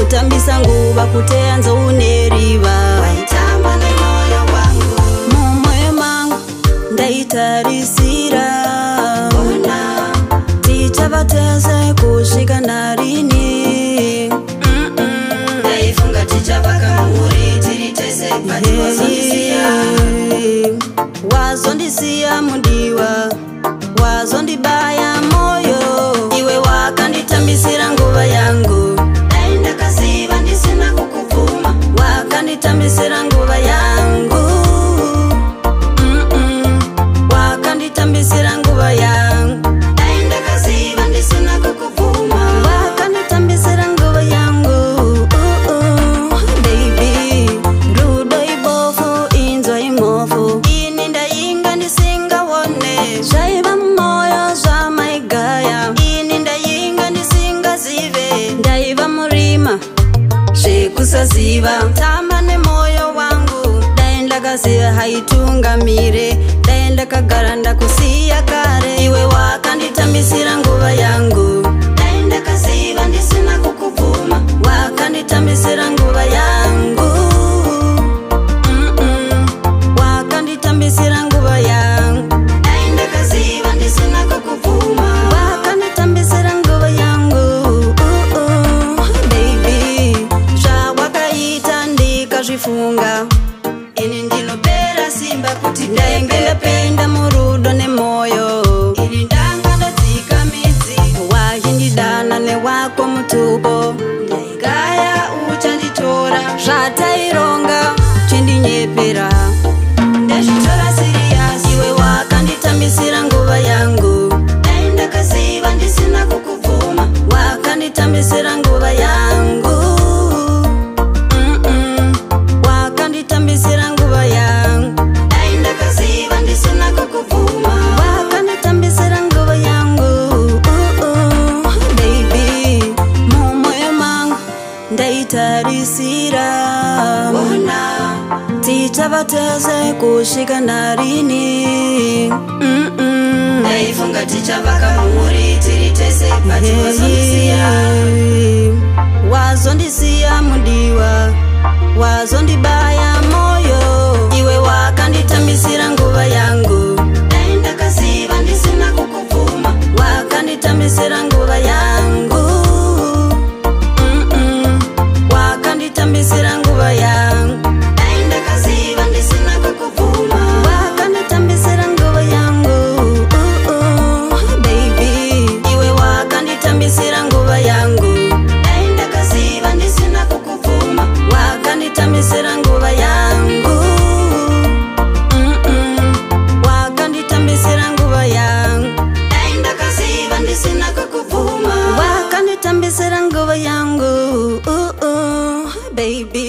kutambisa nguva kuteanza uneriva. Waitamba nemoyo wangu, Mumoyo mangu ndaitarisira, ona tichava tese kusvika narini. ndaifunga tichava kamuri tiri tese pati wazondisiya. Wazondisiya mudiwa, wazondibaya moyo, iwe wakanditambisira nguva yangu. Dai ndakaziva ndisina kukubvuma, Wakanditambisira nguva yangu. Wakanditambisira nguva yangu. dai ndakaziva ndisina kukubvuma. Wakanditambisira nguva yangu. Baby, rudo ibofu, inzwa imofu, ini ndainga ndisingawone, zvaiva mumoyo zvamaigaya, ini ndainga ndisingazive, ndaiva murima zvekusaziva. Tamba nemoyo wangu, dai ndakaziva haitungamire, dai ndakagara ndakusiya kare, iwe wakanditambisira nguva yangu. Dai ndakaziva ndisina kukubvuma, Wakanditambisira nguva yangu. Wakanditambisira nguva yangu. dai ndakaziva ndisina kukubvuma. Wakanditambisira nguva yangu. Baby, zvawakaita ndikazvifunga, Ini ndinopera simba kuti ndainge ndapinda murudo nemoyo, ini ndanga ndadzika midzi. wachindidana newako mutupo, Ndaigaya uchanditora, zvataironga chindinyepera, ndazvitora siriyasi. iwe wakanditambisira nguva yangu. Dai ndakaziva ndisina kukubvuma, Wakanditambisira nguva yangu. Wakanditambisira nguva yangu. dai ndakaziva ndisina kukubvuma. Wakanditambisira nguva yangu. Baby, mumoyo mangu ndaitarisira, Ona tichava tese kusvika narini. ndaifunga tichava kamuri tiri tese pati wazondisiya. Wazondisiya mudiwa, wazondibaya moyo, iwe wakanditambisira nguva yangu. Dai ndakaziva ndisina kukubvuma, Wakanditambisira nguva yangu. Wakanditambisira nguva yangu. dai ndakaziva ndisina kukubvuma. Wakanditambisira nguva yangu. Baby, iwe wakanditambisira nguva yangu. Dai ndakaziva ndisina kukubvuma, Wakanditambisira nguva yangu. Wakanditambisira nguva yangu. dai ndakaziva ndisina kukubvuma. Wakanditambisira nguva yangu. Baby.